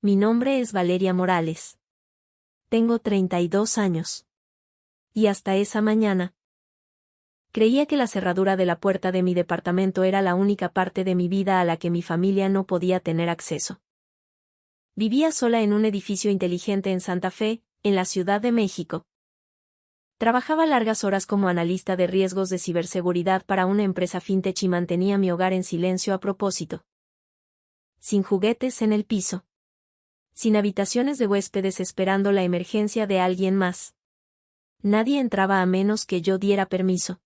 Mi nombre es Valeria Morales. Tengo 32 años. Y hasta esa mañana, creía que la cerradura de la puerta de mi departamento era la única parte de mi vida a la que mi familia no podía tener acceso. Vivía sola en un edificio inteligente en Santa Fe, en la Ciudad de México. Trabajaba largas horas como analista de riesgos de ciberseguridad para una empresa fintech y mantenía mi hogar en silencio a propósito. Sin juguetes en el piso. Sin habitaciones de huéspedes esperando la emergencia de alguien más. Nadie entraba a menos que yo diera permiso.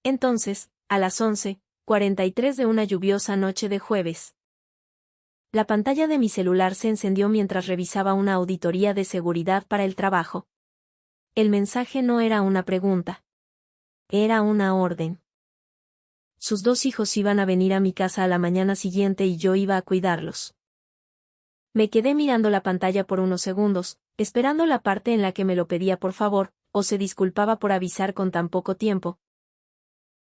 Entonces, a las 11:43 de una lluviosa noche de jueves, la pantalla de mi celular se encendió mientras revisaba una auditoría de seguridad para el trabajo. El mensaje no era una pregunta. Era una orden. Sus 2 hijos iban a venir a mi casa a la mañana siguiente y yo iba a cuidarlos. Me quedé mirando la pantalla por unos segundos, esperando la parte en la que me lo pedía por favor, o se disculpaba por avisar con tan poco tiempo,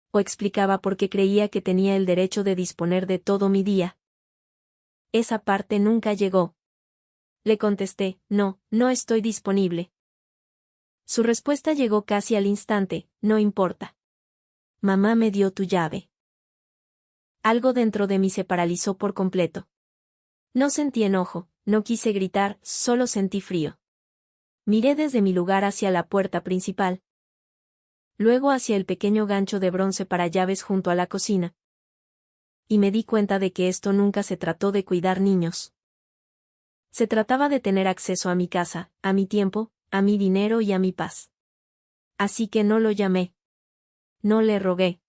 o explicaba por qué creía que tenía el derecho de disponer de todo mi día. Esa parte nunca llegó. Le contesté, no estoy disponible. Su respuesta llegó casi al instante, no importa. Mamá me dio tu llave. Algo dentro de mí se paralizó por completo. No sentí enojo, no quise gritar, solo sentí frío. Miré desde mi lugar hacia la puerta principal. Luego hacia el pequeño gancho de bronce para llaves junto a la cocina. Y me di cuenta de que esto nunca se trató de cuidar niños. Se trataba de tener acceso a mi casa, a mi tiempo, a mi dinero y a mi paz. Así que no lo llamé. No le rogué.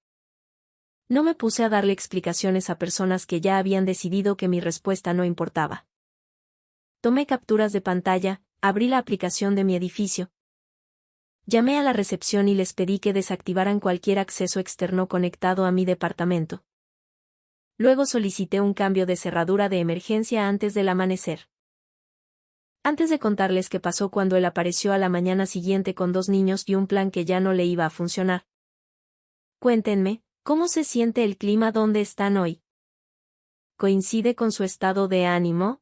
No me puse a darle explicaciones a personas que ya habían decidido que mi respuesta no importaba. Tomé capturas de pantalla, abrí la aplicación de mi edificio. Llamé a la recepción y les pedí que desactivaran cualquier acceso externo conectado a mi departamento. Luego solicité un cambio de cerradura de emergencia antes del amanecer. Antes de contarles qué pasó cuando él apareció a la mañana siguiente con 2 niños y un plan que ya no le iba a funcionar. Cuéntenme, ¿cómo se siente el clima donde están hoy? ¿Coincide con su estado de ánimo?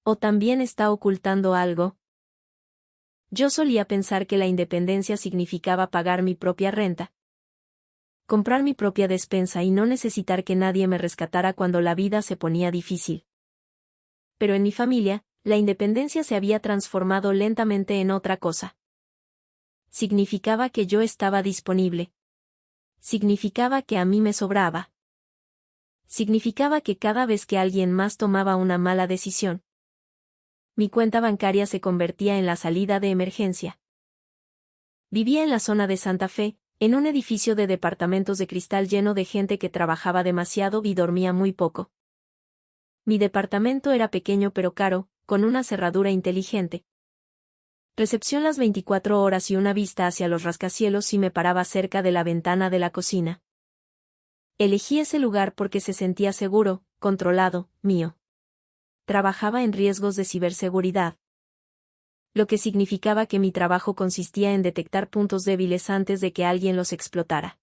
¿O también está ocultando algo? Yo solía pensar que la independencia significaba pagar mi propia renta, comprar mi propia despensa y no necesitar que nadie me rescatara cuando la vida se ponía difícil. Pero en mi familia, la independencia se había transformado lentamente en otra cosa. Significaba que yo estaba disponible. Significaba que a mí me sobraba. Significaba que cada vez que alguien más tomaba una mala decisión, mi cuenta bancaria se convertía en la salida de emergencia. Vivía en la zona de Santa Fe, en un edificio de departamentos de cristal lleno de gente que trabajaba demasiado y dormía muy poco. Mi departamento era pequeño pero caro, con una cerradura inteligente. Recepción las 24 horas y una vista hacia los rascacielos si me paraba cerca de la ventana de la cocina. Elegí ese lugar porque se sentía seguro, controlado, mío. Trabajaba en riesgos de ciberseguridad, lo que significaba que mi trabajo consistía en detectar puntos débiles antes de que alguien los explotara.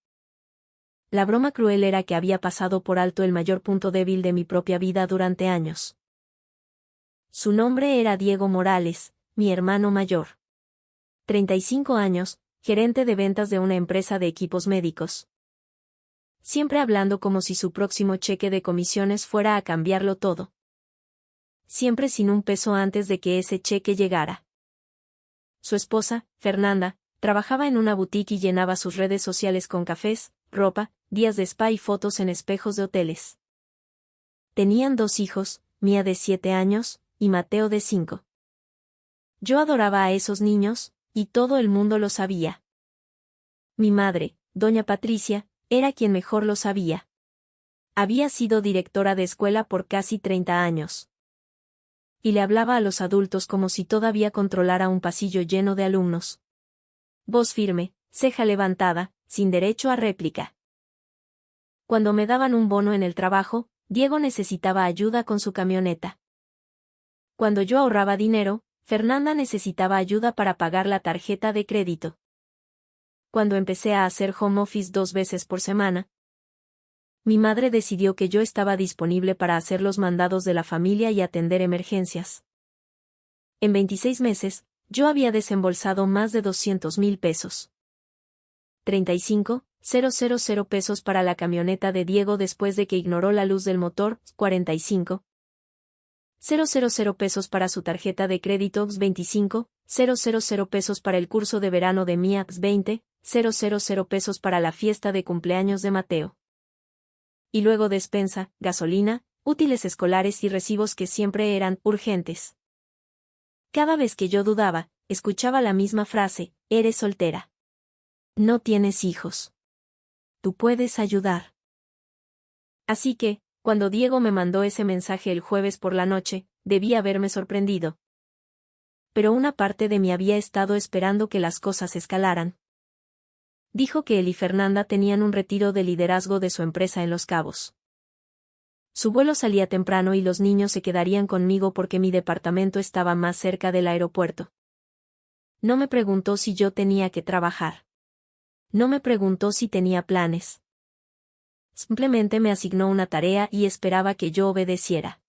La broma cruel era que había pasado por alto el mayor punto débil de mi propia vida durante años. Su nombre era Diego Morales, mi hermano mayor. 35 años, gerente de ventas de una empresa de equipos médicos. Siempre hablando como si su próximo cheque de comisiones fuera a cambiarlo todo. Siempre sin un peso antes de que ese cheque llegara. Su esposa, Fernanda, trabajaba en una boutique y llenaba sus redes sociales con cafés, ropa, días de spa y fotos en espejos de hoteles. Tenían 2 hijos, Mía de 7 años, y Mateo de 5. Yo adoraba a esos niños, y todo el mundo lo sabía. Mi madre, doña Patricia, era quien mejor lo sabía. Había sido directora de escuela por casi 30 años. Y le hablaba a los adultos como si todavía controlara un pasillo lleno de alumnos. Voz firme, ceja levantada, sin derecho a réplica. Cuando me daban un bono en el trabajo, Diego necesitaba ayuda con su camioneta. Cuando yo ahorraba dinero, Fernanda necesitaba ayuda para pagar la tarjeta de crédito. Cuando empecé a hacer home office 2 veces por semana, mi madre decidió que yo estaba disponible para hacer los mandados de la familia y atender emergencias. En 26 meses, yo había desembolsado más de 200,000 pesos. 35,000 pesos para la camioneta de Diego después de que ignoró la luz del motor, 45,000 pesos para su tarjeta de crédito, 25,000 pesos para el curso de verano de Mía, 20,000 pesos para la fiesta de cumpleaños de Mateo. Y luego despensa, gasolina, útiles escolares y recibos que siempre eran urgentes. Cada vez que yo dudaba, escuchaba la misma frase: eres soltera. No tienes hijos. Tú puedes ayudar. Así que, cuando Diego me mandó ese mensaje el jueves por la noche, debí haberme sorprendido. Pero una parte de mí había estado esperando que las cosas escalaran. Dijo que él y Fernanda tenían un retiro de liderazgo de su empresa en Los Cabos. Su vuelo salía temprano y los niños se quedarían conmigo porque mi departamento estaba más cerca del aeropuerto. No me preguntó si yo tenía que trabajar. No me preguntó si tenía planes. Simplemente me asignó una tarea y esperaba que yo obedeciera.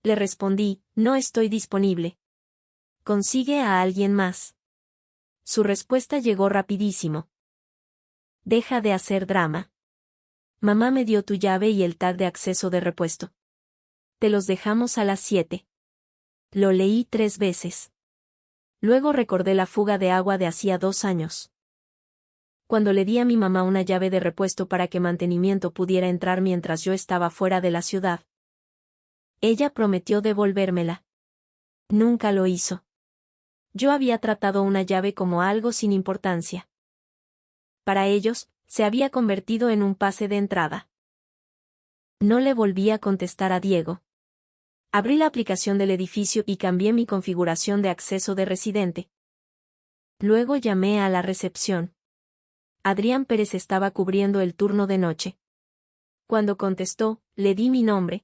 Le respondí: no estoy disponible. Consigue a alguien más. Su respuesta llegó rapidísimo. Deja de hacer drama. Mamá me dio tu llave y el tag de acceso de repuesto. Te los dejamos a las 7. Lo leí 3 veces. Luego recordé la fuga de agua de hacía 2 años. Cuando le di a mi mamá una llave de repuesto para que mantenimiento pudiera entrar mientras yo estaba fuera de la ciudad. Ella prometió devolvérmela. Nunca lo hizo. Yo había tratado una llave como algo sin importancia. Para ellos, se había convertido en un pase de entrada. No le volví a contestar a Diego. Abrí la aplicación del edificio y cambié mi configuración de acceso de residente. Luego llamé a la recepción. Adrián Pérez estaba cubriendo el turno de noche. Cuando contestó, le di mi nombre,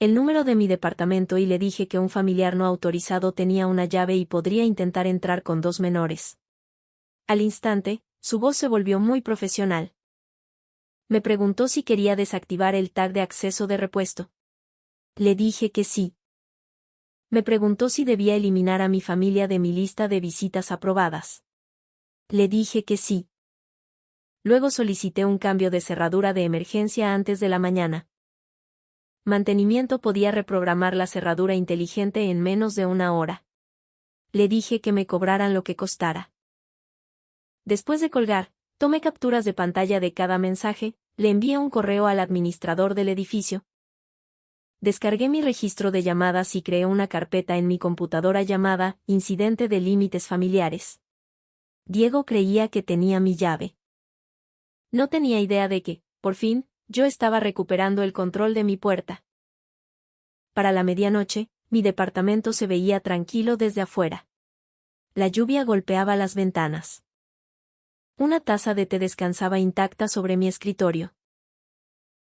el número de mi departamento y le dije que un familiar no autorizado tenía una llave y podría intentar entrar con 2 menores. Al instante, su voz se volvió muy profesional. Me preguntó si quería desactivar el tag de acceso de repuesto. Le dije que sí. Me preguntó si debía eliminar a mi familia de mi lista de visitas aprobadas. Le dije que sí. Luego solicité un cambio de cerradura de emergencia antes de la mañana. Mantenimiento podía reprogramar la cerradura inteligente en menos de 1 hora. Le dije que me cobraran lo que costara. Después de colgar, tomé capturas de pantalla de cada mensaje, le envié un correo al administrador del edificio. Descargué mi registro de llamadas y creé una carpeta en mi computadora llamada Incidente de Límites Familiares. Diego creía que tenía mi llave. No tenía idea de que, por fin, yo estaba recuperando el control de mi puerta. Para la medianoche, mi departamento se veía tranquilo desde afuera. La lluvia golpeaba las ventanas. Una taza de té descansaba intacta sobre mi escritorio.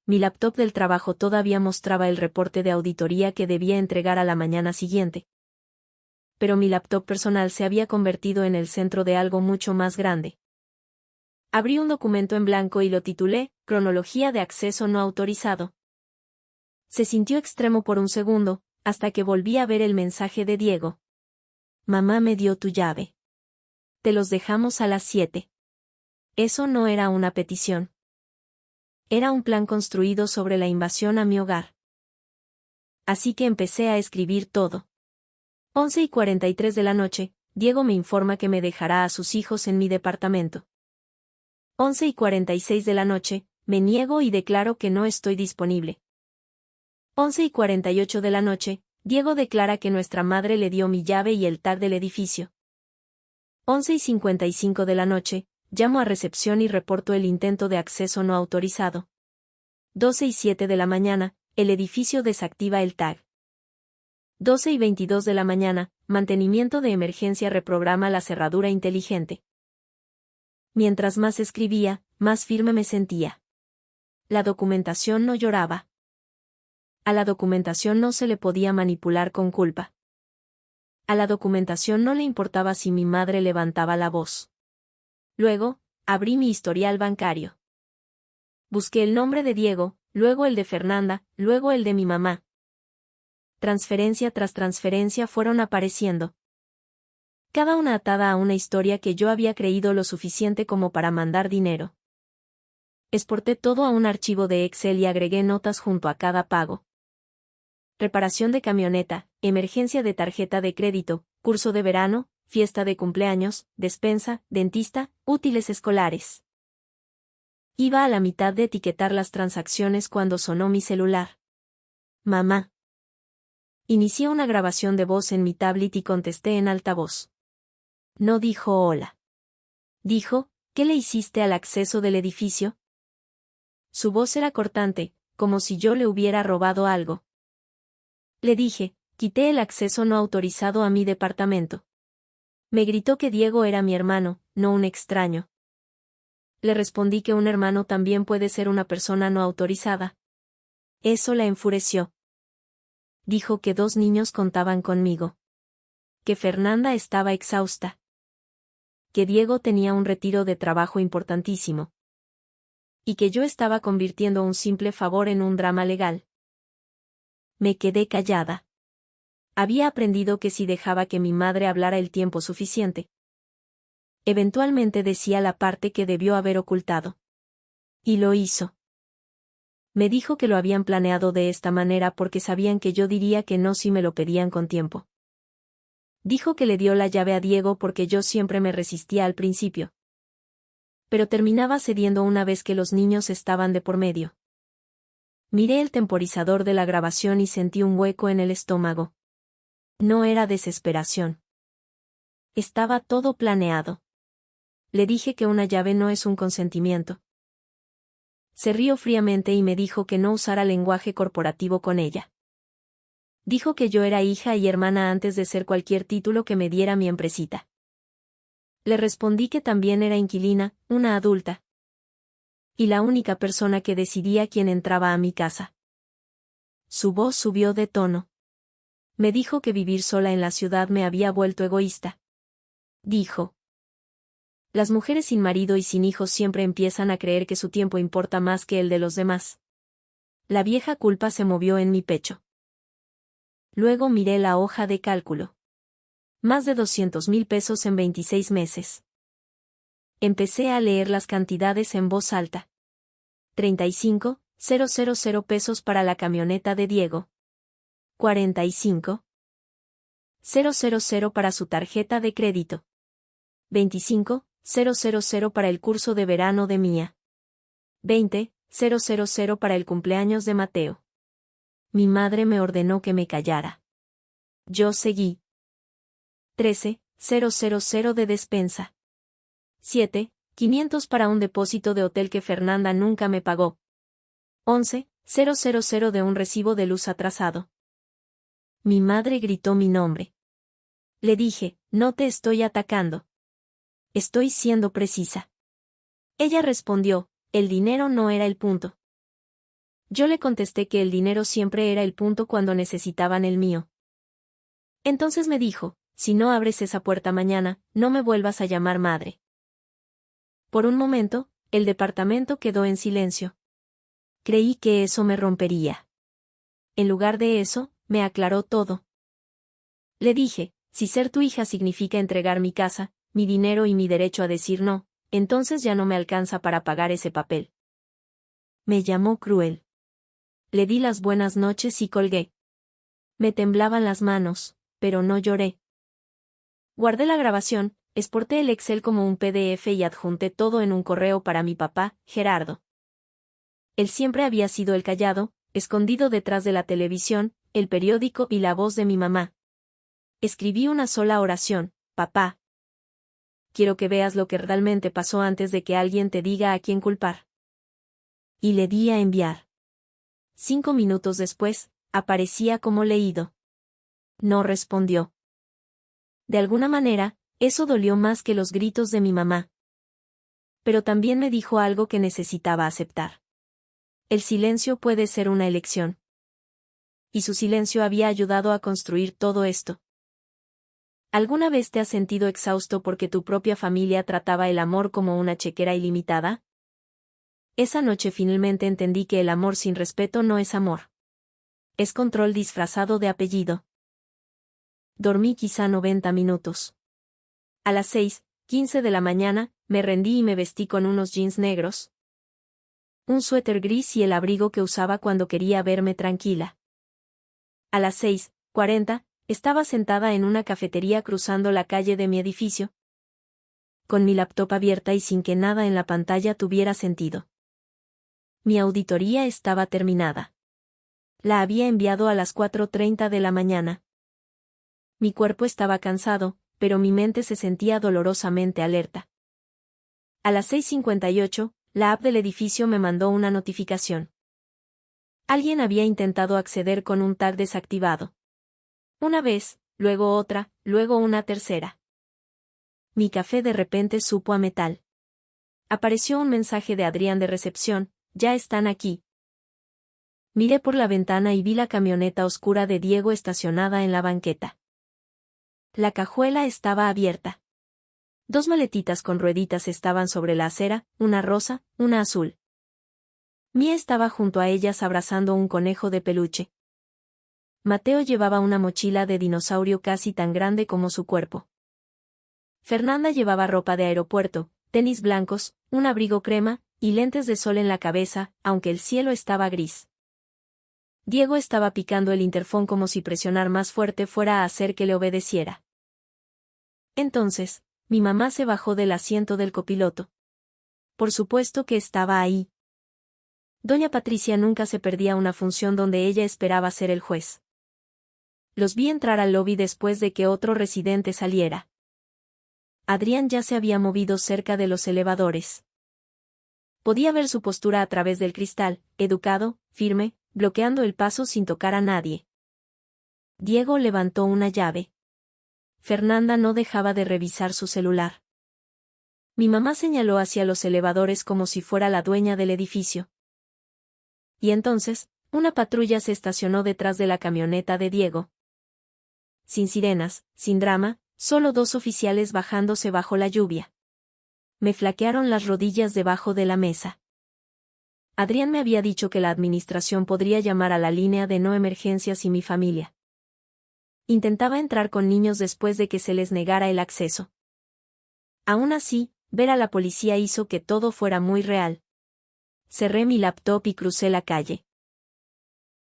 Mi laptop del trabajo todavía mostraba el reporte de auditoría que debía entregar a la mañana siguiente. Pero mi laptop personal se había convertido en el centro de algo mucho más grande. Abrí un documento en blanco y lo titulé Cronología de acceso no autorizado. Se sintió extremo por un segundo, hasta que volví a ver el mensaje de Diego. Mamá me dio tu llave. Te los dejamos a las 7. Eso no era una petición. Era un plan construido sobre la invasión a mi hogar. Así que empecé a escribir todo. 11:43 de la noche, Diego me informa que me dejará a sus hijos en mi departamento. 11:46 de la noche, me niego y declaro que no estoy disponible. 11:48 de la noche, Diego declara que nuestra madre le dio mi llave y el tag del edificio. 11:55 de la noche, llamo a recepción y reporto el intento de acceso no autorizado. 12:07 de la mañana, el edificio desactiva el tag. 12:22 de la mañana, mantenimiento de emergencia reprograma la cerradura inteligente. Mientras más escribía, más firme me sentía. La documentación no lloraba. A la documentación no se le podía manipular con culpa. A la documentación no le importaba si mi madre levantaba la voz. Luego, abrí mi historial bancario. Busqué el nombre de Diego, luego el de Fernanda, luego el de mi mamá. Transferencia tras transferencia fueron apareciendo. Cada una atada a una historia que yo había creído lo suficiente como para mandar dinero. Exporté todo a un archivo de Excel y agregué notas junto a cada pago. Reparación de camioneta, emergencia de tarjeta de crédito, curso de verano, fiesta de cumpleaños, despensa, dentista, útiles escolares. Iba a la mitad de etiquetar las transacciones cuando sonó mi celular. Mamá. Inicié una grabación de voz en mi tablet y contesté en altavoz. No dijo hola. Dijo, ¿qué le hiciste al acceso del edificio? Su voz era cortante, como si yo le hubiera robado algo. Le dije, quité el acceso no autorizado a mi departamento. Me gritó que Diego era mi hermano, no un extraño. Le respondí que un hermano también puede ser una persona no autorizada. Eso la enfureció. Dijo que 2 niños contaban conmigo. Que Fernanda estaba exhausta. Que Diego tenía un retiro de trabajo importantísimo. Y que yo estaba convirtiendo un simple favor en un drama legal. Me quedé callada. Había aprendido que si dejaba que mi madre hablara el tiempo suficiente, eventualmente decía la parte que debió haber ocultado. Y lo hizo. Me dijo que lo habían planeado de esta manera porque sabían que yo diría que no si me lo pedían con tiempo. Dijo que le dio la llave a Diego porque yo siempre me resistía al principio. Pero terminaba cediendo una vez que los niños estaban de por medio. Miré el temporizador de la grabación y sentí un hueco en el estómago. No era desesperación. Estaba todo planeado. Le dije que una llave no es un consentimiento. Se rió fríamente y me dijo que no usara lenguaje corporativo con ella. Dijo que yo era hija y hermana antes de ser cualquier título que me diera mi empresita. Le respondí que también era inquilina, una adulta. Y la única persona que decidía quién entraba a mi casa. Su voz subió de tono. Me dijo que vivir sola en la ciudad me había vuelto egoísta. Dijo. Las mujeres sin marido y sin hijos siempre empiezan a creer que su tiempo importa más que el de los demás. La vieja culpa se movió en mi pecho. Luego miré la hoja de cálculo. Más de 200,000 pesos en 26 meses. Empecé a leer las cantidades en voz alta. 35,000 pesos para la camioneta de Diego. 45,000 para su tarjeta de crédito. 25,000 para el curso de verano de Mía. 20,000 para el cumpleaños de Mateo. Mi madre me ordenó que me callara. Yo seguí. 13,000 de despensa. 7,500 para un depósito de hotel que Fernanda nunca me pagó. 11,000 de un recibo de luz atrasado. Mi madre gritó mi nombre. Le dije, no te estoy atacando. Estoy siendo precisa. Ella respondió, el dinero no era el punto. Yo le contesté que el dinero siempre era el punto cuando necesitaban el mío. Entonces me dijo, si no abres esa puerta mañana, no me vuelvas a llamar madre. Por un momento, el departamento quedó en silencio. Creí que eso me rompería. En lugar de eso, me aclaró todo. Le dije, si ser tu hija significa entregar mi casa, mi dinero y mi derecho a decir no, entonces ya no me alcanza para pagar ese papel. Me llamó cruel. Le di las buenas noches y colgué. Me temblaban las manos, pero no lloré. Guardé la grabación, exporté el Excel como un PDF y adjunté todo en un correo para mi papá, Gerardo. Él siempre había sido el callado, escondido detrás de la televisión, el periódico y la voz de mi mamá. Escribí una sola oración, papá. Quiero que veas lo que realmente pasó antes de que alguien te diga a quién culpar. Y le di a enviar. 5 minutos después, aparecía como leído. No respondió. De alguna manera, eso dolió más que los gritos de mi mamá. Pero también me dijo algo que necesitaba aceptar. El silencio puede ser una elección. Y su silencio había ayudado a construir todo esto. ¿Alguna vez te has sentido exhausto porque tu propia familia trataba el amor como una chequera ilimitada? Esa noche finalmente entendí que el amor sin respeto no es amor. Es control disfrazado de apellido. Dormí quizá 90 minutos. A las 6:15 de la mañana, me rendí y me vestí con unos jeans negros, un suéter gris y el abrigo que usaba cuando quería verme tranquila. A las 6:40, estaba sentada en una cafetería cruzando la calle de mi edificio, con mi laptop abierta y sin que nada en la pantalla tuviera sentido. Mi auditoría estaba terminada. La había enviado a las 4:30 de la mañana. Mi cuerpo estaba cansado, pero mi mente se sentía dolorosamente alerta. A las 6:58, la app del edificio me mandó una notificación. Alguien había intentado acceder con un tag desactivado. Una vez, luego otra, luego una tercera. Mi café de repente supo a metal. Apareció un mensaje de Adrián de recepción: ya están aquí. Miré por la ventana y vi la camioneta oscura de Diego estacionada en la banqueta. La cajuela estaba abierta. 2 maletitas con rueditas estaban sobre la acera, una rosa, una azul. Mía estaba junto a ellas abrazando un conejo de peluche. Mateo llevaba una mochila de dinosaurio casi tan grande como su cuerpo. Fernanda llevaba ropa de aeropuerto, tenis blancos, un abrigo crema, y lentes de sol en la cabeza, aunque el cielo estaba gris. Diego estaba picando el interfón como si presionar más fuerte fuera a hacer que le obedeciera. Entonces, mi mamá se bajó del asiento del copiloto. Por supuesto que estaba ahí. Doña Patricia nunca se perdía una función donde ella esperaba ser el juez. Los vi entrar al lobby después de que otro residente saliera. Adrián ya se había movido cerca de los elevadores. Podía ver su postura a través del cristal, educado, firme, bloqueando el paso sin tocar a nadie. Diego levantó una llave. Fernanda no dejaba de revisar su celular. Mi mamá señaló hacia los elevadores como si fuera la dueña del edificio. Y entonces, una patrulla se estacionó detrás de la camioneta de Diego. Sin sirenas, sin drama, solo 2 oficiales bajándose bajo la lluvia. Me flaquearon las rodillas debajo de la mesa. Adrián me había dicho que la administración podría llamar a la línea de no emergencias y mi familia. Intentaba entrar con niños después de que se les negara el acceso. Aún así, ver a la policía hizo que todo fuera muy real. Cerré mi laptop y crucé la calle.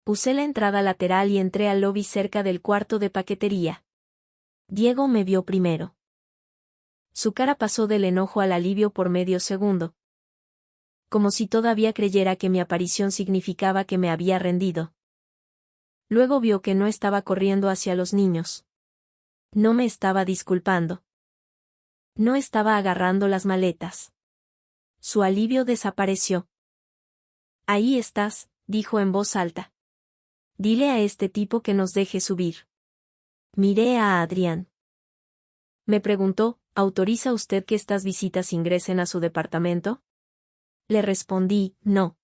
Usé la entrada lateral y entré al lobby cerca del cuarto de paquetería. Diego me vio primero. Su cara pasó del enojo al alivio por medio segundo. Como si todavía creyera que mi aparición significaba que me había rendido. Luego vio que no estaba corriendo hacia los niños. No me estaba disculpando. No estaba agarrando las maletas. Su alivio desapareció. Ahí estás, dijo en voz alta. Dile a este tipo que nos deje subir. Miré a Adrián. Me preguntó, ¿autoriza usted que estas visitas ingresen a su departamento? Le respondí, no.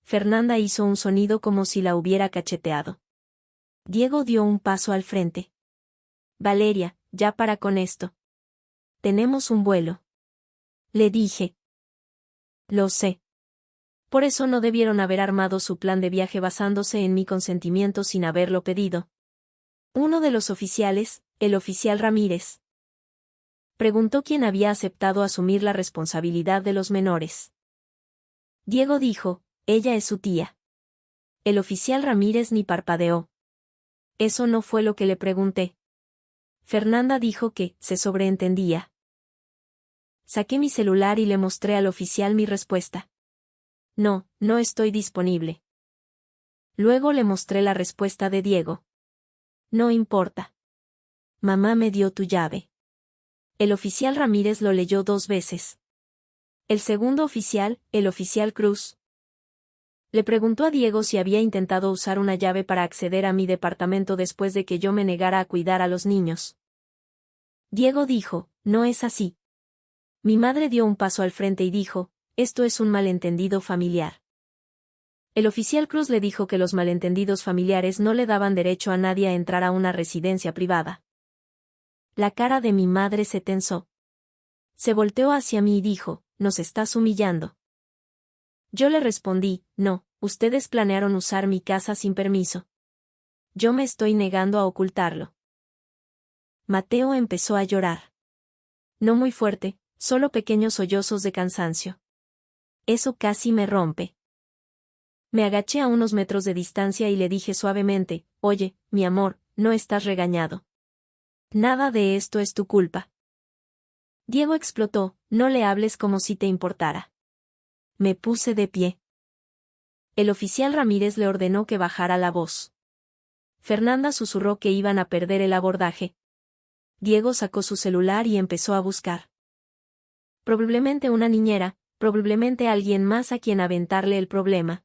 Fernanda hizo un sonido como si la hubiera cacheteado. Diego dio un paso al frente. Valeria, ya para con esto. Tenemos un vuelo. Le dije. Lo sé. Por eso no debieron haber armado su plan de viaje basándose en mi consentimiento sin haberlo pedido. Uno de los oficiales, el oficial Ramírez, preguntó quién había aceptado asumir la responsabilidad de los menores. Diego dijo, ella es su tía. El oficial Ramírez ni parpadeó. Eso no fue lo que le pregunté. Fernanda dijo que se sobreentendía. Saqué mi celular y le mostré al oficial mi respuesta. No, no estoy disponible. Luego le mostré la respuesta de Diego. No importa. Mamá me dio tu llave. El oficial Ramírez lo leyó 2 veces. El segundo oficial, el oficial Cruz, le preguntó a Diego si había intentado usar una llave para acceder a mi departamento después de que yo me negara a cuidar a los niños. Diego dijo, no es así. Mi madre dio un paso al frente y dijo, esto es un malentendido familiar. El oficial Cruz le dijo que los malentendidos familiares no le daban derecho a nadie a entrar a una residencia privada. La cara de mi madre se tensó. Se volteó hacia mí y dijo, nos estás humillando. Yo le respondí, no, ustedes planearon usar mi casa sin permiso. Yo me estoy negando a ocultarlo. Mateo empezó a llorar. No muy fuerte, solo pequeños sollozos de cansancio. Eso casi me rompe. Me agaché a unos metros de distancia y le dije suavemente, oye, mi amor, no estás regañado. Nada de esto es tu culpa. Diego explotó, no le hables como si te importara. Me puse de pie. El oficial Ramírez le ordenó que bajara la voz. Fernanda susurró que iban a perder el abordaje. Diego sacó su celular y empezó a buscar. Probablemente una niñera, probablemente alguien más a quien aventarle el problema.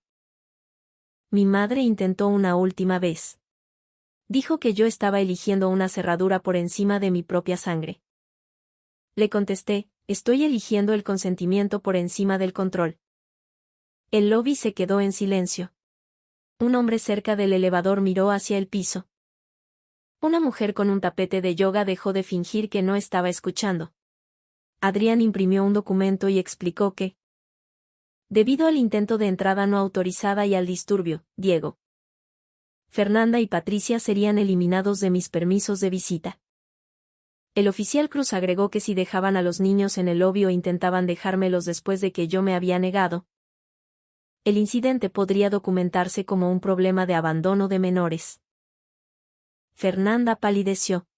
Mi madre intentó una última vez. Dijo que yo estaba eligiendo una cerradura por encima de mi propia sangre. Le contesté, estoy eligiendo el consentimiento por encima del control. El lobby se quedó en silencio. Un hombre cerca del elevador miró hacia el piso. Una mujer con un tapete de yoga dejó de fingir que no estaba escuchando. Adrián imprimió un documento y explicó que, debido al intento de entrada no autorizada y al disturbio, Diego, Fernanda y Patricia serían eliminados de mis permisos de visita. El oficial Cruz agregó que si dejaban a los niños en el lobby o intentaban dejármelos después de que yo me había negado, el incidente podría documentarse como un problema de abandono de menores. Fernanda palideció.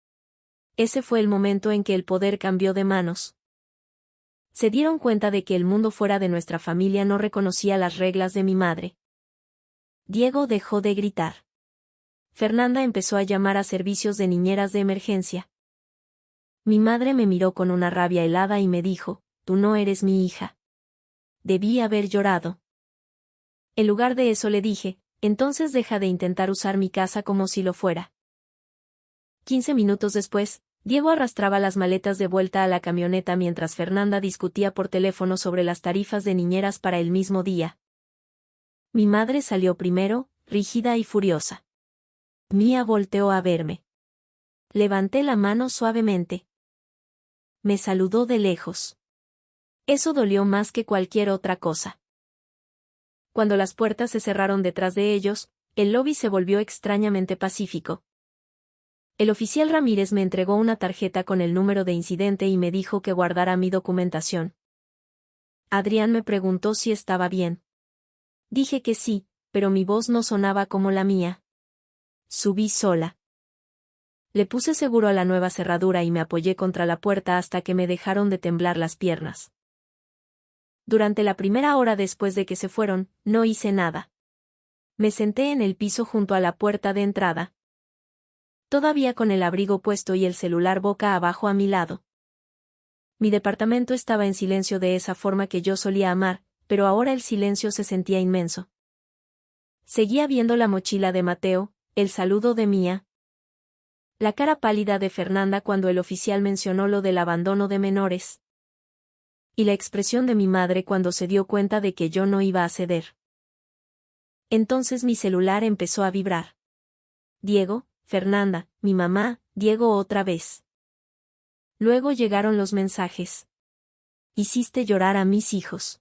Ese fue el momento en que el poder cambió de manos. Se dieron cuenta de que el mundo fuera de nuestra familia no reconocía las reglas de mi madre. Diego dejó de gritar. Fernanda empezó a llamar a servicios de niñeras de emergencia. Mi madre me miró con una rabia helada y me dijo, tú no eres mi hija. Debí haber llorado. En lugar de eso le dije, entonces deja de intentar usar mi casa como si lo fuera. 15 minutos después, Diego arrastraba las maletas de vuelta a la camioneta mientras Fernanda discutía por teléfono sobre las tarifas de niñeras para el mismo día. Mi madre salió primero, rígida y furiosa. Mía volteó a verme. Levanté la mano suavemente. Me saludó de lejos. Eso dolió más que cualquier otra cosa. Cuando las puertas se cerraron detrás de ellos, el lobby se volvió extrañamente pacífico. El oficial Ramírez me entregó una tarjeta con el número de incidente y me dijo que guardara mi documentación. Adrián me preguntó si estaba bien. Dije que sí, pero mi voz no sonaba como la mía. Subí sola. Le puse seguro a la nueva cerradura y me apoyé contra la puerta hasta que me dejaron de temblar las piernas. Durante la primera hora después de que se fueron, no hice nada. Me senté en el piso junto a la puerta de entrada. Todavía con el abrigo puesto y el celular boca abajo a mi lado. Mi departamento estaba en silencio de esa forma que yo solía amar, pero ahora el silencio se sentía inmenso. Seguía viendo la mochila de Mateo, el saludo de Mía, la cara pálida de Fernanda cuando el oficial mencionó lo del abandono de menores, y la expresión de mi madre cuando se dio cuenta de que yo no iba a ceder. Entonces mi celular empezó a vibrar. Diego, Fernanda, mi mamá, Diego otra vez. Luego llegaron los mensajes. Hiciste llorar a mis hijos.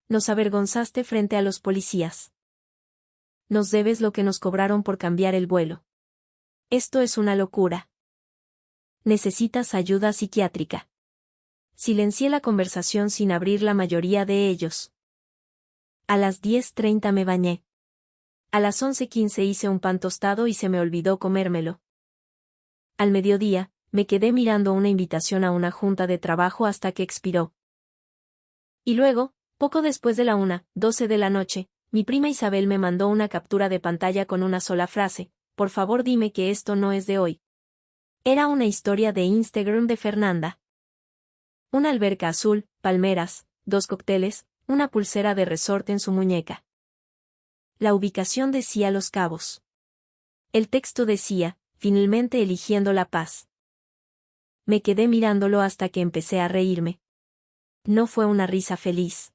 Nos avergonzaste frente a los policías. Nos debes lo que nos cobraron por cambiar el vuelo. Esto es una locura. Necesitas ayuda psiquiátrica. Silencié la conversación sin abrir la mayoría de ellos. A las 10:30 me bañé. A las 11:15 hice un pan tostado y se me olvidó comérmelo. Al mediodía, me quedé mirando una invitación a una junta de trabajo hasta que expiró. Y luego, poco después de la 1:12 de la noche, mi prima Isabel me mandó una captura de pantalla con una sola frase, por favor dime que esto no es de hoy. Era una historia de Instagram de Fernanda. Una alberca azul, palmeras, 2 cócteles, una pulsera de resorte en su muñeca. La ubicación decía Los Cabos. El texto decía, finalmente eligiendo la paz. Me quedé mirándolo hasta que empecé a reírme. No fue una risa feliz.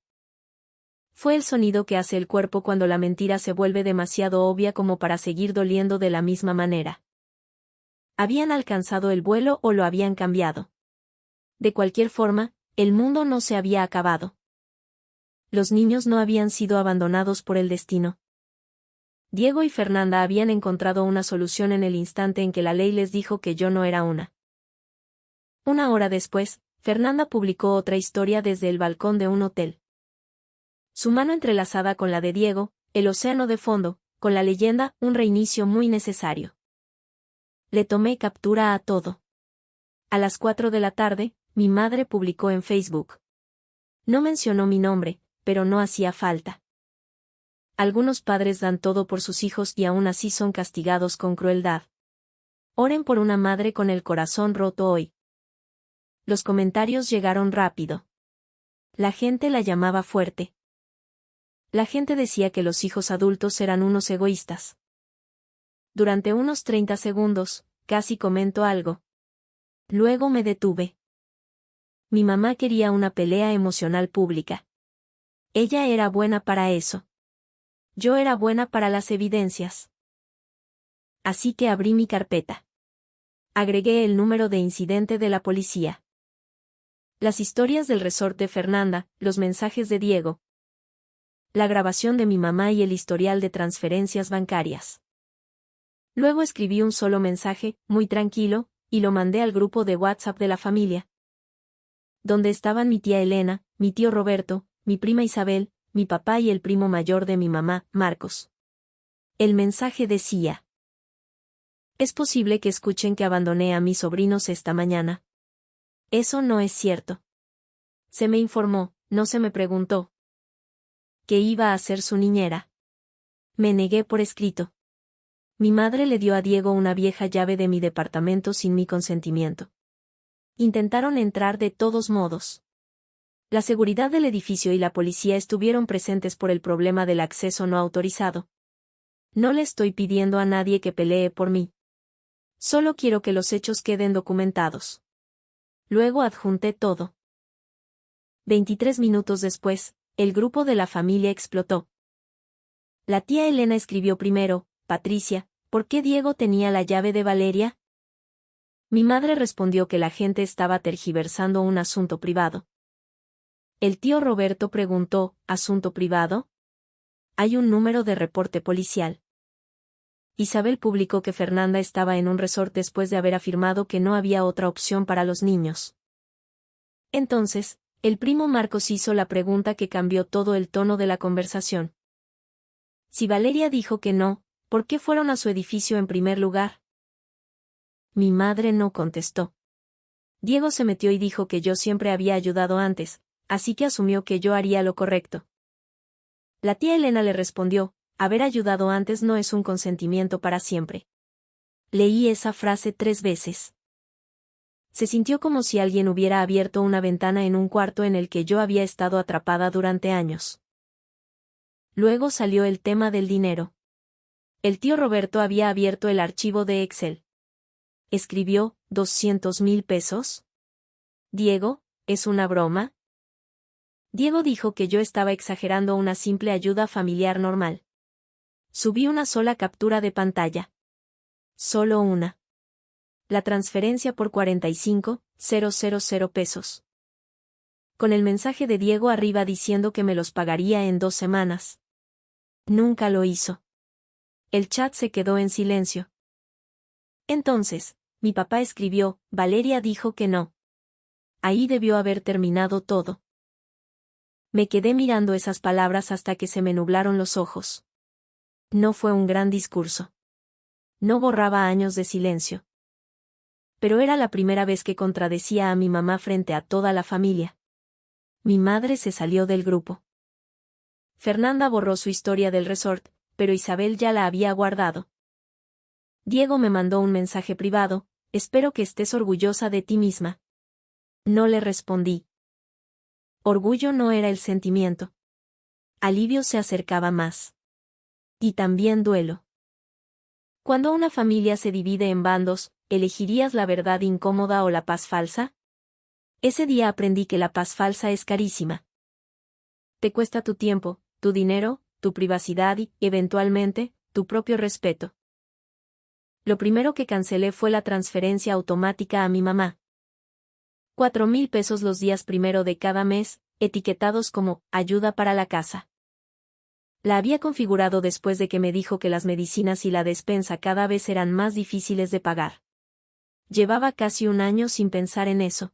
Fue el sonido que hace el cuerpo cuando la mentira se vuelve demasiado obvia como para seguir doliendo de la misma manera. ¿Habían alcanzado el vuelo o lo habían cambiado? De cualquier forma, el mundo no se había acabado. Los niños no habían sido abandonados por el destino. Diego y Fernanda habían encontrado una solución en el instante en que la ley les dijo que yo no era una. Una hora después, Fernanda publicó otra historia desde el balcón de un hotel. Su mano entrelazada con la de Diego, el océano de fondo, con la leyenda, un reinicio muy necesario. Le tomé captura a todo. A las 4 de la tarde, mi madre publicó en Facebook. No mencionó mi nombre, pero no hacía falta. Algunos padres dan todo por sus hijos y aún así son castigados con crueldad. Oren por una madre con el corazón roto hoy. Los comentarios llegaron rápido. La gente la llamaba fuerte. La gente decía que los hijos adultos eran unos egoístas. Durante unos 30 segundos, casi comento algo. Luego me detuve. Mi mamá quería una pelea emocional pública. Ella era buena para eso. Yo era buena para las evidencias. Así que abrí mi carpeta. Agregué el número de incidente de la policía. Las historias del resort de Fernanda, los mensajes de Diego. La grabación de mi mamá y el historial de transferencias bancarias. Luego escribí un solo mensaje, muy tranquilo, y lo mandé al grupo de WhatsApp de la familia. Donde estaban mi tía Elena, mi tío Roberto, mi prima Isabel, mi papá y el primo mayor de mi mamá, Marcos. El mensaje decía: es posible que escuchen que abandoné a mis sobrinos esta mañana. Eso no es cierto. Se me informó, no se me preguntó, que iba a ser su niñera. Me negué por escrito. Mi madre le dio a Diego una vieja llave de mi departamento sin mi consentimiento. Intentaron entrar de todos modos. La seguridad del edificio y la policía estuvieron presentes por el problema del acceso no autorizado. No le estoy pidiendo a nadie que pelee por mí. Solo quiero que los hechos queden documentados. Luego adjunté todo. 23 minutos después, el grupo de la familia explotó. La tía Elena escribió primero: Patricia, ¿por qué Diego tenía la llave de Valeria? Mi madre respondió que la gente estaba tergiversando un asunto privado. El tío Roberto preguntó: ¿asunto privado? Hay un número de reporte policial. Isabel publicó que Fernanda estaba en un resort después de haber afirmado que no había otra opción para los niños. Entonces, el primo Marcos hizo la pregunta que cambió todo el tono de la conversación. Si Valeria dijo que no, ¿por qué fueron a su edificio en primer lugar? Mi madre no contestó. Diego se metió y dijo que yo siempre había ayudado antes, así que asumió que yo haría lo correcto. La tía Elena le respondió: haber ayudado antes no es un consentimiento para siempre. Leí esa frase 3 veces. Se sintió como si alguien hubiera abierto una ventana en un cuarto en el que yo había estado atrapada durante años. Luego salió el tema del dinero. El tío Roberto había abierto el archivo de Excel. Escribió: ¿200,000 pesos? Diego, ¿es una broma? Diego dijo que yo estaba exagerando una simple ayuda familiar normal. Subí una sola captura de pantalla. Solo una. La transferencia por 45,000 pesos. Con el mensaje de Diego arriba diciendo que me los pagaría en 2 semanas. Nunca lo hizo. El chat se quedó en silencio. Entonces, mi papá escribió: Valeria dijo que no. Ahí debió haber terminado todo. Me quedé mirando esas palabras hasta que se me nublaron los ojos. No fue un gran discurso. No borraba años de silencio. Pero era la primera vez que contradecía a mi mamá frente a toda la familia. Mi madre se salió del grupo. Fernanda borró su historia del resort, pero Isabel ya la había guardado. Diego me mandó un mensaje privado: espero que estés orgullosa de ti misma. No le respondí. Orgullo no era el sentimiento. Alivio se acercaba más. Y también duelo. Cuando una familia se divide en bandos, ¿elegirías la verdad incómoda o la paz falsa? Ese día aprendí que la paz falsa es carísima. Te cuesta tu tiempo, tu dinero, tu privacidad y, eventualmente, tu propio respeto. Lo primero que cancelé fue la transferencia automática a mi mamá. 4,000 pesos los días primero de cada mes, etiquetados como ayuda para la casa. La había configurado después de que me dijo que las medicinas y la despensa cada vez eran más difíciles de pagar. Llevaba casi un año sin pensar en eso.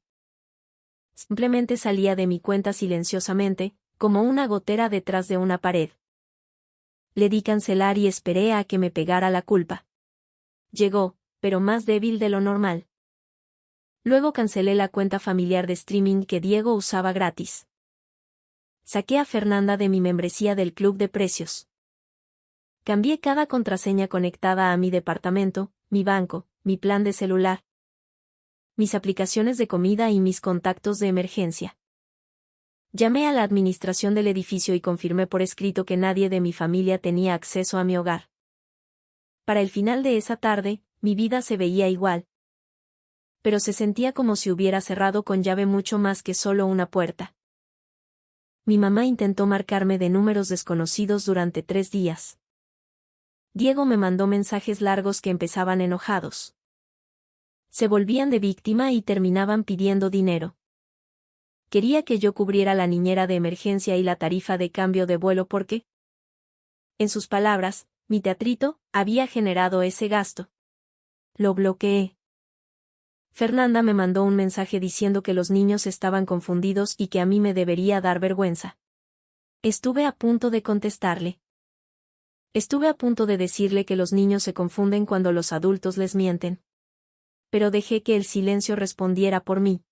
Simplemente salía de mi cuenta silenciosamente, como una gotera detrás de una pared. Le di cancelar y esperé a que me pegara la culpa. Llegó, pero más débil de lo normal. Luego cancelé la cuenta familiar de streaming que Diego usaba gratis. Saqué a Fernanda de mi membresía del club de precios. Cambié cada contraseña conectada a mi departamento, mi banco, mi plan de celular, mis aplicaciones de comida y mis contactos de emergencia. Llamé a la administración del edificio y confirmé por escrito que nadie de mi familia tenía acceso a mi hogar. Para el final de esa tarde, mi vida se veía igual. Pero se sentía como si hubiera cerrado con llave mucho más que solo una puerta. Mi mamá intentó marcarme de números desconocidos durante 3 días. Diego me mandó mensajes largos que empezaban enojados. Se volvían de víctima y terminaban pidiendo dinero. Quería que yo cubriera la niñera de emergencia y la tarifa de cambio de vuelo porque, en sus palabras, mi teatrito había generado ese gasto. Lo bloqueé. Fernanda me mandó un mensaje diciendo que los niños estaban confundidos y que a mí me debería dar vergüenza. Estuve a punto de contestarle. Estuve a punto de decirle que los niños se confunden cuando los adultos les mienten. Pero dejé que el silencio respondiera por mí.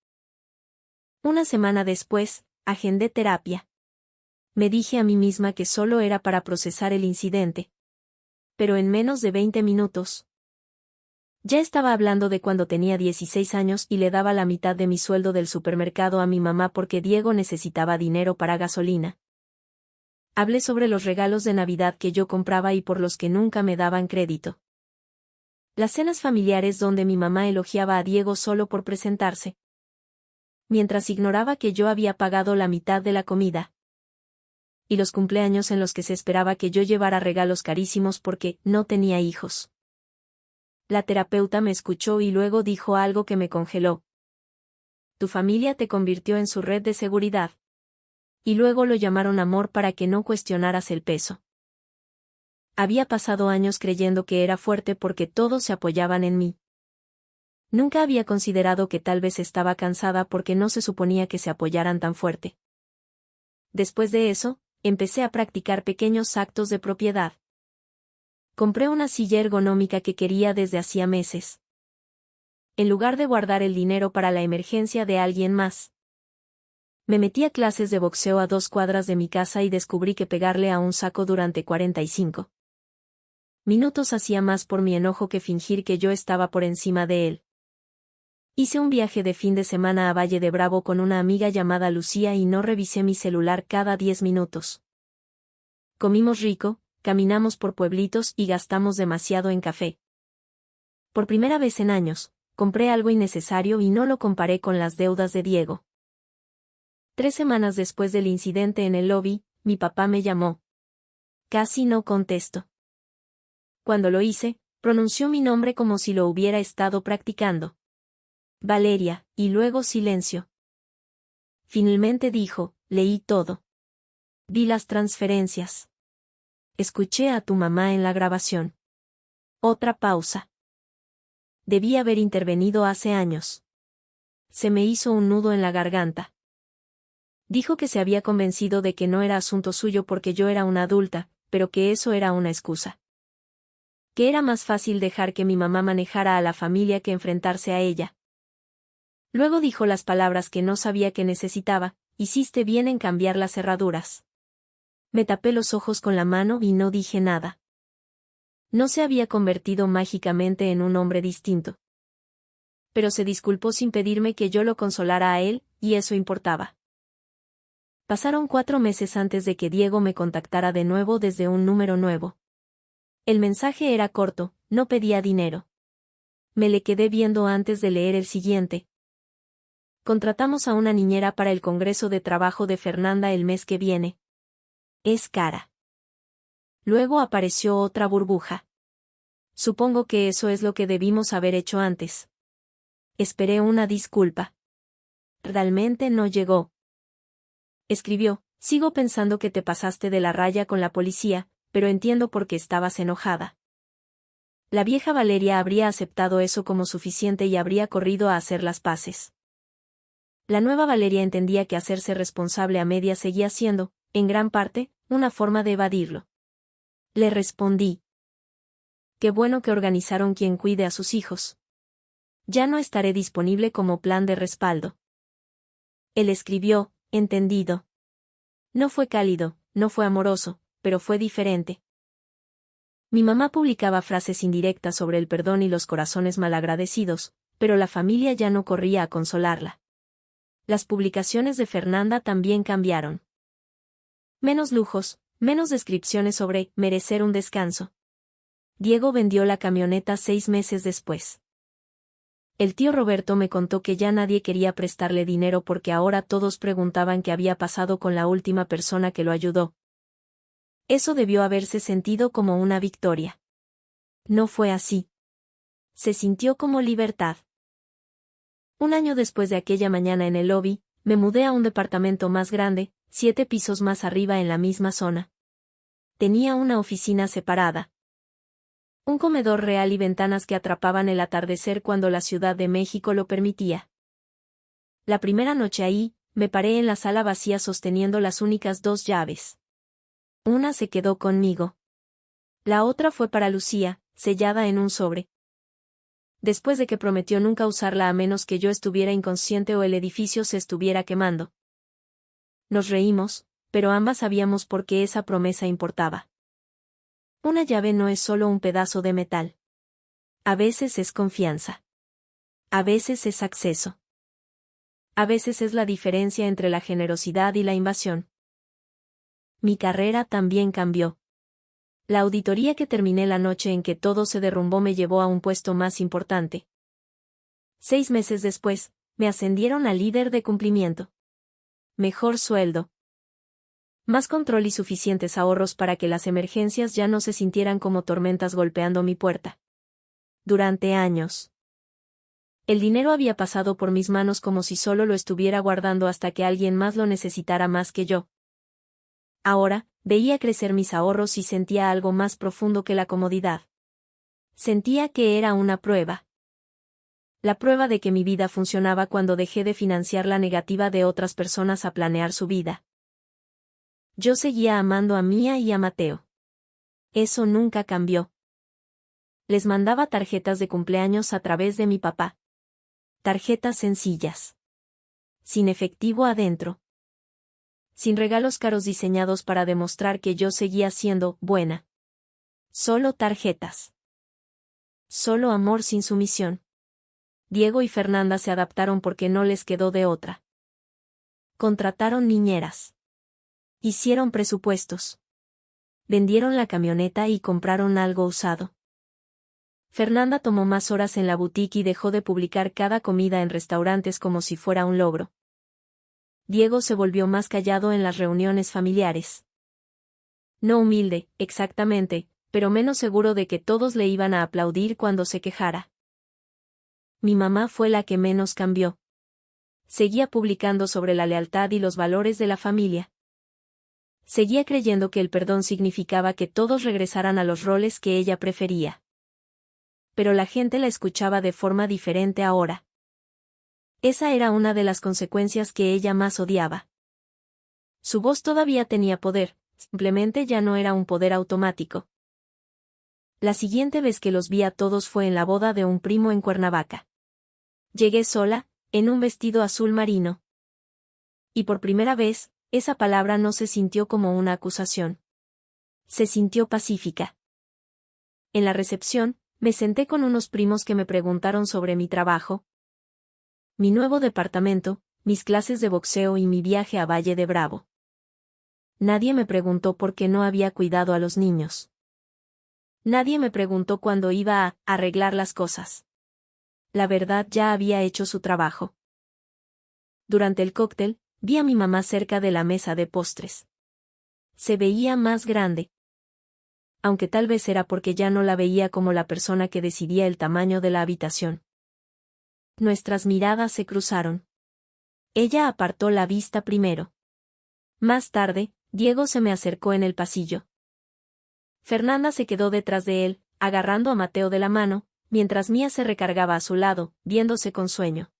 Una semana después, agendé terapia. Me dije a mí misma que solo era para procesar el incidente. Pero en menos de 20 minutos. Ya estaba hablando de cuando tenía 16 años y le daba la mitad de mi sueldo del supermercado a mi mamá porque Diego necesitaba dinero para gasolina. Hablé sobre los regalos de Navidad que yo compraba y por los que nunca me daban crédito. Las cenas familiares donde mi mamá elogiaba a Diego solo por presentarse. Mientras ignoraba que yo había pagado la mitad de la comida. Y los cumpleaños en los que se esperaba que yo llevara regalos carísimos porque no tenía hijos. La terapeuta me escuchó y luego dijo algo que me congeló. Tu familia te convirtió en su red de seguridad. Y luego lo llamaron amor para que no cuestionaras el peso. Había pasado años creyendo que era fuerte porque todos se apoyaban en mí. Nunca había considerado que tal vez estaba cansada porque no se suponía que se apoyaran tan fuerte. Después de eso, empecé a practicar pequeños actos de propiedad. Compré una silla ergonómica que quería desde hacía meses. En lugar de guardar el dinero para la emergencia de alguien más. Me metí a clases de boxeo a 2 cuadras de mi casa y descubrí que pegarle a un saco durante 45 minutos hacía más por mi enojo que fingir que yo estaba por encima de él. Hice un viaje de fin de semana a Valle de Bravo con una amiga llamada Lucía y no revisé mi celular cada 10 minutos. Comimos rico, caminamos por pueblitos y gastamos demasiado en café. Por primera vez en años, compré algo innecesario y no lo comparé con las deudas de Diego. 3 semanas después del incidente en el lobby, mi papá me llamó. Casi no contesto. Cuando lo hice, pronunció mi nombre como si lo hubiera estado practicando. Valeria, y luego silencio. Finalmente dijo, leí todo. Vi las transferencias. Escuché a tu mamá en la grabación. Otra pausa. Debí haber intervenido hace años. Se me hizo un nudo en la garganta. Dijo que se había convencido de que no era asunto suyo porque yo era una adulta, pero que eso era una excusa. Que era más fácil dejar que mi mamá manejara a la familia que enfrentarse a ella. Luego dijo las palabras que no sabía que necesitaba, hiciste bien en cambiar las cerraduras. Me tapé los ojos con la mano y no dije nada. No se había convertido mágicamente en un hombre distinto. Pero se disculpó sin pedirme que yo lo consolara a él, y eso importaba. Pasaron 4 meses antes de que Diego me contactara de nuevo desde un número nuevo. El mensaje era corto, no pedía dinero. Me le quedé viendo antes de leer el siguiente. Contratamos a una niñera para el congreso de trabajo de Fernanda el mes que viene. Es cara. Luego apareció otra burbuja. Supongo que eso es lo que debimos haber hecho antes. Esperé una disculpa. Realmente no llegó. escribió, sigo pensando que te pasaste de la raya con la policía, pero entiendo por qué estabas enojada. La vieja Valeria habría aceptado eso como suficiente y habría corrido a hacer las paces. La nueva Valeria entendía que hacerse responsable a medias seguía siendo, en gran parte, una forma de evadirlo. Le respondí. Qué bueno que organizaron quien cuide a sus hijos. Ya no estaré disponible como plan de respaldo. Él escribió, entendido. No fue cálido, no fue amoroso, pero fue diferente. Mi mamá publicaba frases indirectas sobre el perdón y los corazones malagradecidos, pero la familia ya no corría a consolarla. Las publicaciones de Fernanda también cambiaron. Menos lujos, menos descripciones sobre merecer un descanso. Diego vendió la camioneta 6 meses después. El tío Roberto me contó que ya nadie quería prestarle dinero porque ahora todos preguntaban qué había pasado con la última persona que lo ayudó. Eso debió haberse sentido como una victoria. No fue así. Se sintió como libertad. Un año después de aquella mañana en el lobby, me mudé a un departamento más grande, 7 pisos más arriba en la misma zona. Tenía una oficina separada. Un comedor real y ventanas que atrapaban el atardecer cuando la Ciudad de México lo permitía. La primera noche ahí, me paré en la sala vacía sosteniendo las únicas 2 llaves. Una se quedó conmigo. La otra fue para Lucía, sellada en un sobre. Después de que prometió nunca usarla a menos que yo estuviera inconsciente o el edificio se estuviera quemando. Nos reímos, pero ambas sabíamos por qué esa promesa importaba. Una llave no es solo un pedazo de metal. A veces es confianza. A veces es acceso. A veces es la diferencia entre la generosidad y la invasión. Mi carrera también cambió. La auditoría que terminé la noche en que todo se derrumbó me llevó a un puesto más importante. 6 meses después, me ascendieron a líder de cumplimiento. Mejor sueldo. Más control y suficientes ahorros para que las emergencias ya no se sintieran como tormentas golpeando mi puerta. Durante años. El dinero había pasado por mis manos como si solo lo estuviera guardando hasta que alguien más lo necesitara más que yo. Ahora, veía crecer mis ahorros y sentía algo más profundo que la comodidad. Sentía que era una prueba. La prueba de que mi vida funcionaba cuando dejé de financiar la negativa de otras personas a planear su vida. Yo seguía amando a Mía y a Mateo. Eso nunca cambió. Les mandaba tarjetas de cumpleaños a través de mi papá. Tarjetas sencillas. Sin efectivo adentro. Sin regalos caros diseñados para demostrar que yo seguía siendo buena. Solo tarjetas. Solo amor sin sumisión. Diego y Fernanda se adaptaron porque no les quedó de otra. Contrataron niñeras. Hicieron presupuestos. Vendieron la camioneta y compraron algo usado. Fernanda tomó más horas en la boutique y dejó de publicar cada comida en restaurantes como si fuera un logro. Diego se volvió más callado en las reuniones familiares. No humilde, exactamente, pero menos seguro de que todos le iban a aplaudir cuando se quejara. Mi mamá fue la que menos cambió. Seguía publicando sobre la lealtad y los valores de la familia. Seguía creyendo que el perdón significaba que todos regresaran a los roles que ella prefería. Pero la gente la escuchaba de forma diferente ahora. Esa era una de las consecuencias que ella más odiaba. Su voz todavía tenía poder, simplemente ya no era un poder automático. La siguiente vez que los vi a todos fue en la boda de un primo en Cuernavaca. Llegué sola, en un vestido azul marino. Y por primera vez, esa palabra no se sintió como una acusación. Se sintió pacífica. En la recepción, me senté con unos primos que me preguntaron sobre mi trabajo, mi nuevo departamento, mis clases de boxeo y mi viaje a Valle de Bravo. Nadie me preguntó por qué no había cuidado a los niños. Nadie me preguntó cuándo iba a arreglar las cosas. La verdad ya había hecho su trabajo. Durante el cóctel, vi a mi mamá cerca de la mesa de postres. Se veía más grande. Aunque tal vez era porque ya no la veía como la persona que decidía el tamaño de la habitación. Nuestras miradas se cruzaron. Ella apartó la vista primero. Más tarde, Diego se me acercó en el pasillo. Fernanda se quedó detrás de él, agarrando a Mateo de la mano, mientras Mía se recargaba a su lado, viéndose con sueño.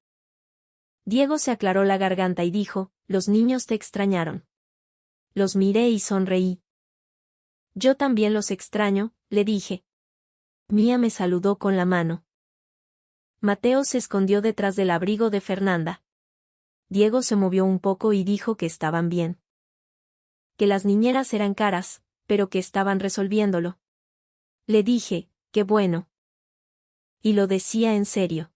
Diego se aclaró la garganta y dijo, «Los niños te extrañaron». Los miré y sonreí. «Yo también los extraño», le dije. Mía me saludó con la mano. Mateo se escondió detrás del abrigo de Fernanda. Diego se movió un poco y dijo que estaban bien. Que las niñeras eran caras, pero que estaban resolviéndolo. Le dije, «Qué bueno». Y lo decía en serio.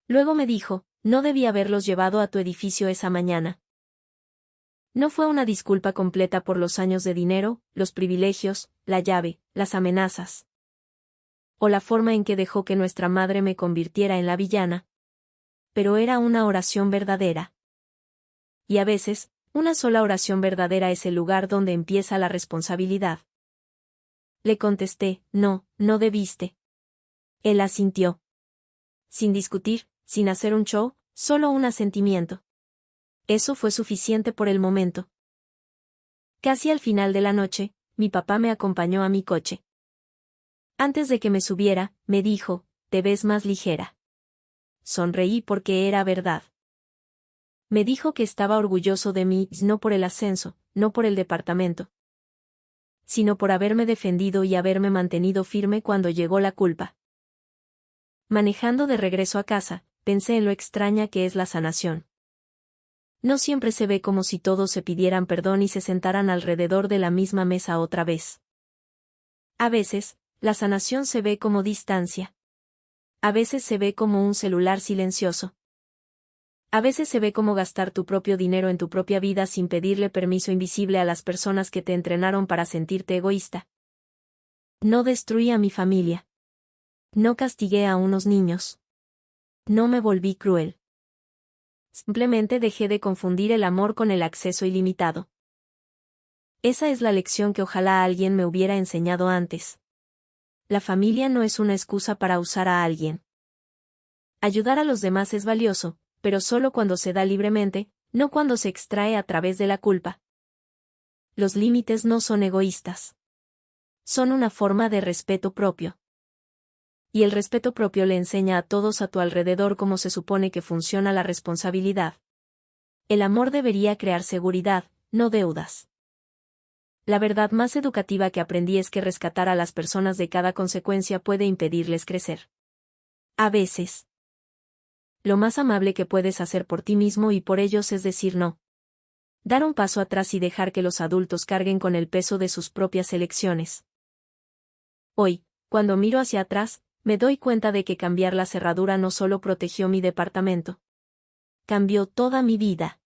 Luego me dijo, «No debí haberlos llevado a tu edificio esa mañana». No fue una disculpa completa por los años de dinero, los privilegios, la llave, las amenazas. O la forma en que dejó que nuestra madre me convirtiera en la villana. Pero era una oración verdadera. Y a veces, una sola oración verdadera es el lugar donde empieza la responsabilidad. Le contesté, «No, no debiste». Él asintió. Sin discutir, sin hacer un show, solo un asentimiento. Eso fue suficiente por el momento. Casi al final de la noche, mi papá me acompañó a mi coche. Antes de que me subiera, me dijo, «Te ves más ligera». Sonreí porque era verdad. Me dijo que estaba orgulloso de mí, no por el ascenso, no por el departamento, sino por haberme defendido y haberme mantenido firme cuando llegó la culpa. Manejando de regreso a casa, pensé en lo extraña que es la sanación. No siempre se ve como si todos se pidieran perdón y se sentaran alrededor de la misma mesa otra vez. A veces, la sanación se ve como distancia. A veces se ve como un celular silencioso. A veces se ve como gastar tu propio dinero en tu propia vida sin pedirle permiso invisible a las personas que te entrenaron para sentirte egoísta. No destruí a mi familia. No castigué a unos niños. No me volví cruel. Simplemente dejé de confundir el amor con el acceso ilimitado. Esa es la lección que ojalá alguien me hubiera enseñado antes. La familia no es una excusa para usar a alguien. Ayudar a los demás es valioso, pero solo cuando se da libremente, no cuando se extrae a través de la culpa. Los límites no son egoístas. Son una forma de respeto propio. Y el respeto propio le enseña a todos a tu alrededor cómo se supone que funciona la responsabilidad. El amor debería crear seguridad, no deudas. La verdad más educativa que aprendí es que rescatar a las personas de cada consecuencia puede impedirles crecer. A veces. Lo más amable que puedes hacer por ti mismo y por ellos es decir no. Dar un paso atrás y dejar que los adultos carguen con el peso de sus propias elecciones. Hoy, cuando miro hacia atrás, me doy cuenta de que cambiar la cerradura no solo protegió mi departamento. Cambió toda mi vida.